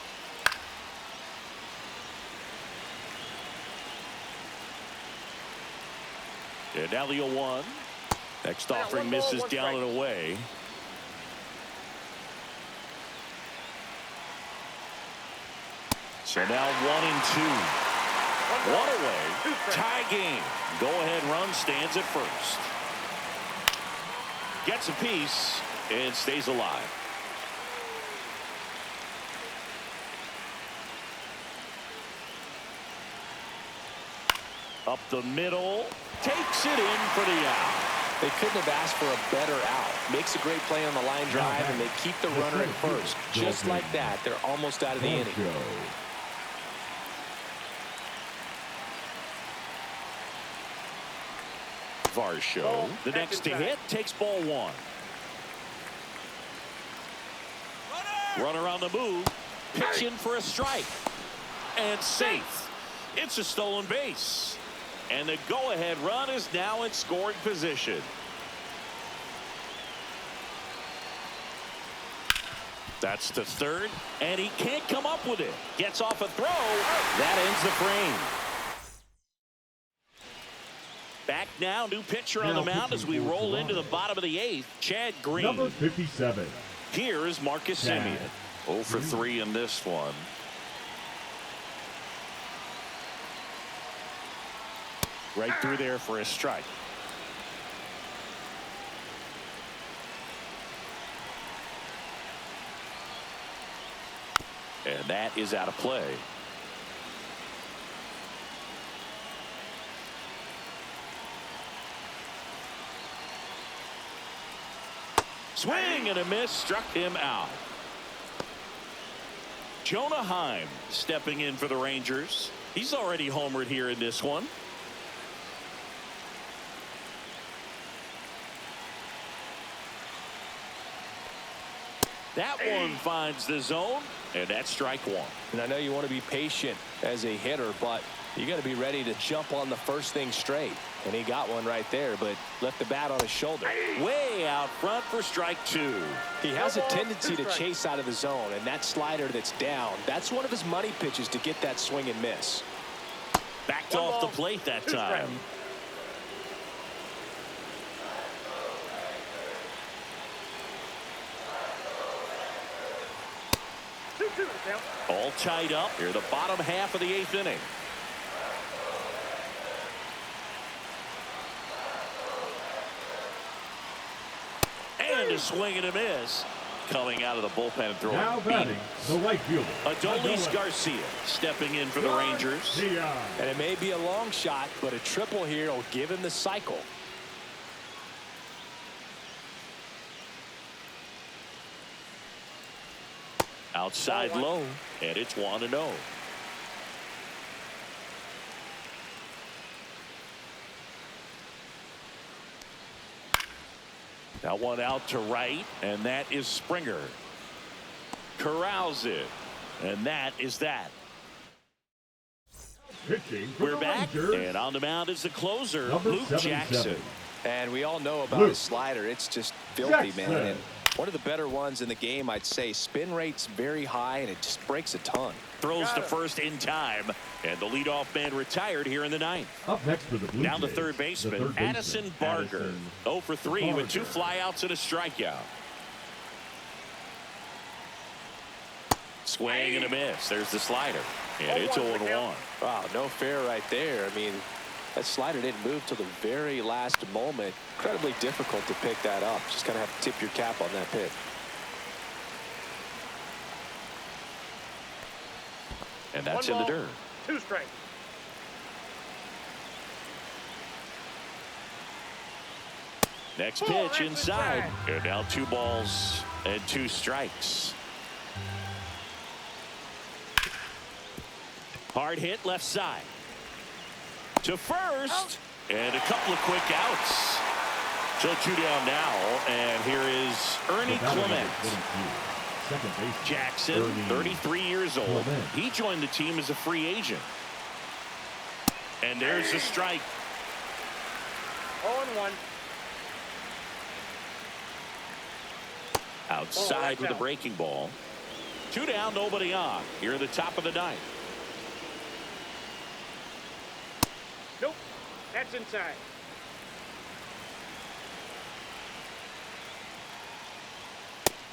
[SPEAKER 1] And now the 0-1. Next offering misses down and away. So now 1-2. One away. Tie game. Go ahead run stands at first. Gets a piece and stays alive. Up the middle. Takes it in for the out.
[SPEAKER 3] They couldn't have asked for a better out. Makes a great play on the line drive, and they keep the runner at first. Just like that, they're almost out of the inning.
[SPEAKER 1] Varsho, the next to hit, takes ball 1. Runner on the move, pitch in for a strike, and safe. It's a stolen base, and the go-ahead run is now in scoring position. That's the third, and he can't come up with it. Gets off a throw. That ends the frame. Back now, new pitcher on the mound as we roll into the bottom of the eighth. Chad Green.
[SPEAKER 2] Number 57.
[SPEAKER 1] Here is Marcus Semien.
[SPEAKER 4] 0 for 3 in this one.
[SPEAKER 1] Right through there for a strike.
[SPEAKER 4] And that is out of play.
[SPEAKER 1] Swing and a miss, struck him out. Jonah Heim stepping in for the Rangers. He's already homered here in this one. That one finds the zone, and that's strike one.
[SPEAKER 3] And I know you want to be patient as a hitter, but you got to be ready to jump on the first thing straight. And he got one right there, but left the bat on his shoulder.
[SPEAKER 1] Way out front for strike two.
[SPEAKER 3] He has a tendency to chase out of the zone, and that slider that's down, that's one of his money pitches to get that swing and miss.
[SPEAKER 1] Backed off the plate that time. All tied up here, the bottom half of the eighth inning. And a swing and a miss. Coming out of the bullpen and throwing.
[SPEAKER 2] Now batting, the right fielder.
[SPEAKER 1] Adolis Garcia stepping in for the Rangers.
[SPEAKER 3] And it may be a long shot, but a triple here will give him the cycle.
[SPEAKER 1] Outside low, and it's 1-0. Now one out to right, and that is Springer. Corrals it, and that is that.
[SPEAKER 2] Pitching for
[SPEAKER 1] We're
[SPEAKER 2] the
[SPEAKER 1] back,
[SPEAKER 2] Rangers.
[SPEAKER 1] and on the mound is the closer,
[SPEAKER 2] Number
[SPEAKER 1] Luke
[SPEAKER 2] 77.
[SPEAKER 1] Jackson.
[SPEAKER 3] And we all know about
[SPEAKER 2] Luke
[SPEAKER 3] his slider. It's just filthy,
[SPEAKER 2] Jackson.
[SPEAKER 3] man. And one of the better ones in the game, I'd say. Spin rate's very high, and it just breaks a ton.
[SPEAKER 1] Throws to first in time, and the leadoff man retired here in the ninth.
[SPEAKER 2] Up next for the Blue
[SPEAKER 1] Down to
[SPEAKER 2] Jays,
[SPEAKER 1] third
[SPEAKER 2] the
[SPEAKER 1] baseman, Addison Barger.
[SPEAKER 2] Addison
[SPEAKER 1] 0 for 3 with 2
[SPEAKER 2] Barger.
[SPEAKER 1] flyouts and a strikeout. Swing and a miss. There's the slider. And it's 0-1.
[SPEAKER 3] Wow, no fair right there. I mean, that slider didn't move till the very last moment. Incredibly difficult to pick that up. Just kind of have to tip your cap on that pitch.
[SPEAKER 4] And that's in the dirt.
[SPEAKER 5] 2 strikes.
[SPEAKER 1] Next pitch inside. And now 2 balls and 2 strikes. Hard hit left side. To first. And a couple of quick outs. So 2 down now. And here is Ernie Clement.
[SPEAKER 2] Second base.
[SPEAKER 1] Jackson,
[SPEAKER 2] Ernie
[SPEAKER 1] 33 years old.
[SPEAKER 2] Clement.
[SPEAKER 1] He joined the team as a free agent. And there's a strike.
[SPEAKER 5] 0-1.
[SPEAKER 1] Outside with a breaking ball. 2 down, nobody on. Here at the top of the ninth.
[SPEAKER 5] Nope. That's inside.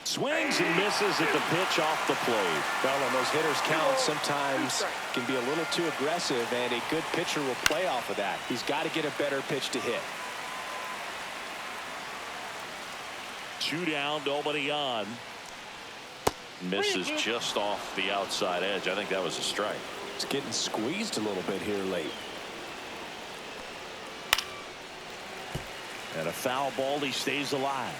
[SPEAKER 1] Swings and misses at the pitch off the plate.
[SPEAKER 3] Well, on those hitters count, sometimes can be a little too aggressive, and a good pitcher will play off of that. He's got to get a better pitch to hit.
[SPEAKER 1] 2 down, nobody on.
[SPEAKER 4] Misses just off the outside edge. I think that was a strike.
[SPEAKER 3] It's getting squeezed a little bit here late.
[SPEAKER 1] And a foul ball, he stays alive.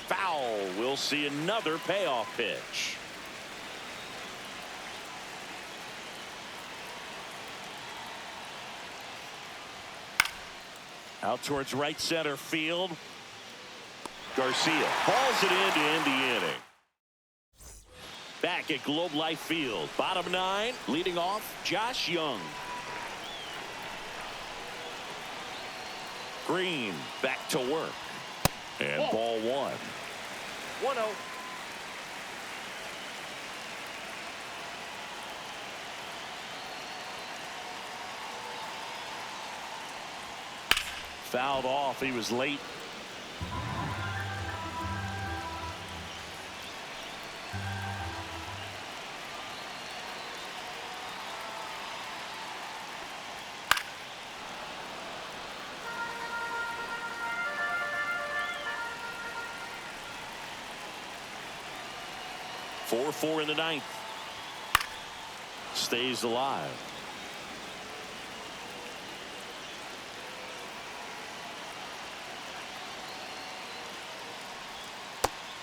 [SPEAKER 1] Foul. We'll see another payoff pitch. Out towards right center field. Garcia hauls it in to end the inning. Back at Globe Life Field, bottom 9, leading off Josh Young. Green back to work. And ball one.
[SPEAKER 5] 1-0.
[SPEAKER 1] Fouled off. He was late. Four in the ninth. Stays alive.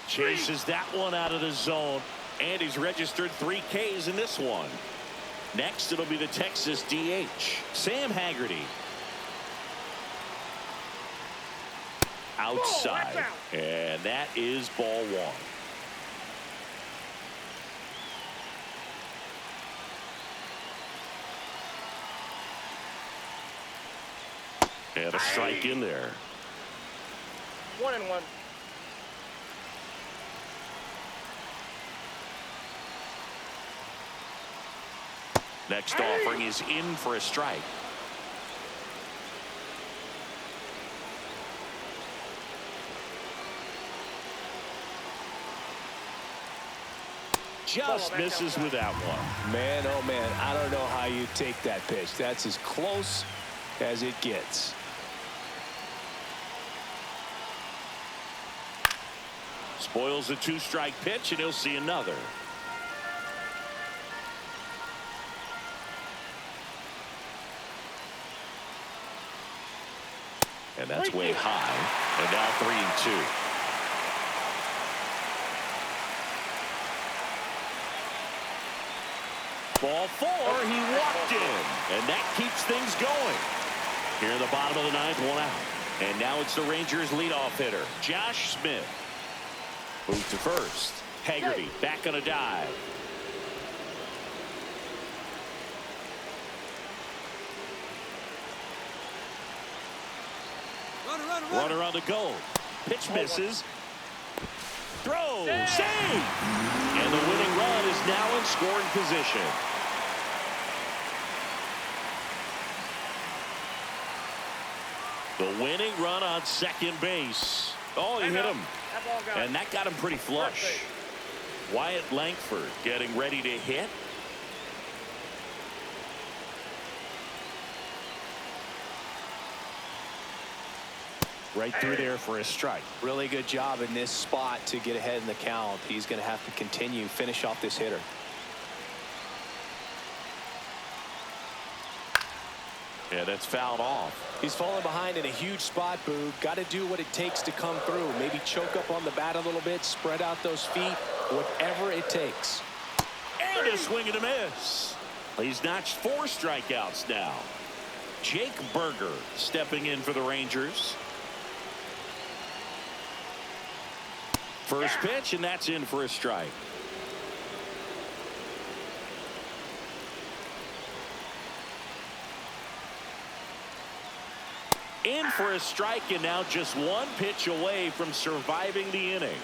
[SPEAKER 1] Chases that one out of the zone, and he's registered 3 Ks in this one. Next, it'll be the Texas DH, Sam Haggerty. Outside, and that is ball one. And a strike in there.
[SPEAKER 5] 1-1.
[SPEAKER 1] Next offering is in for a strike. Just misses with that one.
[SPEAKER 3] Man, oh man, I don't know how you take that pitch. That's as close as it gets.
[SPEAKER 1] Spoils a 2-strike pitch, and he'll see another. And that's way high. And now 3-2. Ball 4, he walked in, and that keeps things going. Here in the bottom of the ninth, 1 out. And now it's the Rangers leadoff hitter, Josh Smith. Move to first. Haggerty back on a dive. Runner on the go. Pitch misses. Throw. Save. And the winning run is now in scoring position. The winning run on second base. Oh, he hit him. And that got him pretty flush. Wyatt Langford getting ready to hit. Right through there for a strike.
[SPEAKER 3] Really good job in this spot to get ahead in the count. He's going to have to continue, finish off this hitter.
[SPEAKER 1] Yeah, that's fouled off.
[SPEAKER 3] He's falling behind in a huge spot, Boog. Got to do what it takes to come through. Maybe choke up on the bat a little bit, spread out those feet, whatever it takes.
[SPEAKER 1] And a swing and a miss. He's notched 4 strikeouts now. Jake Berger stepping in for the Rangers. First pitch, and that's in for a strike. In for a strike, and now just 1 pitch away from surviving the inning.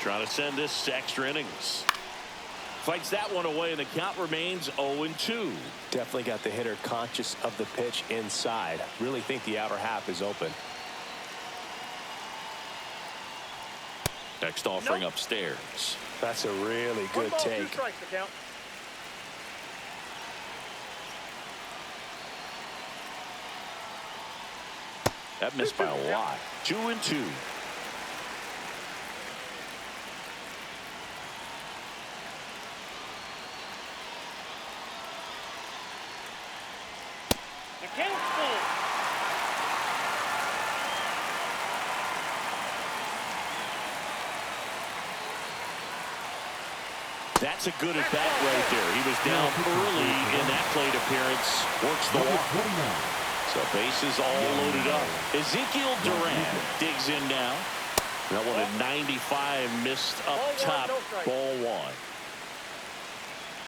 [SPEAKER 1] Trying to send this to extra innings. Fights that one away, and the count remains 0-2.
[SPEAKER 3] Definitely got the hitter conscious of the pitch inside. Really think the outer half is open.
[SPEAKER 1] Next offering upstairs.
[SPEAKER 3] That's a really good
[SPEAKER 5] 1 ball, 2
[SPEAKER 3] take.
[SPEAKER 5] strikes to count.
[SPEAKER 1] That missed by a lot. 2-2.
[SPEAKER 5] The count's full.
[SPEAKER 1] That's a good at bat right there. He was down early in that plate appearance. Works the walk. So bases all loaded up. Ezekiel Duran digs in now. That one at 95, missed up top. Ball 1.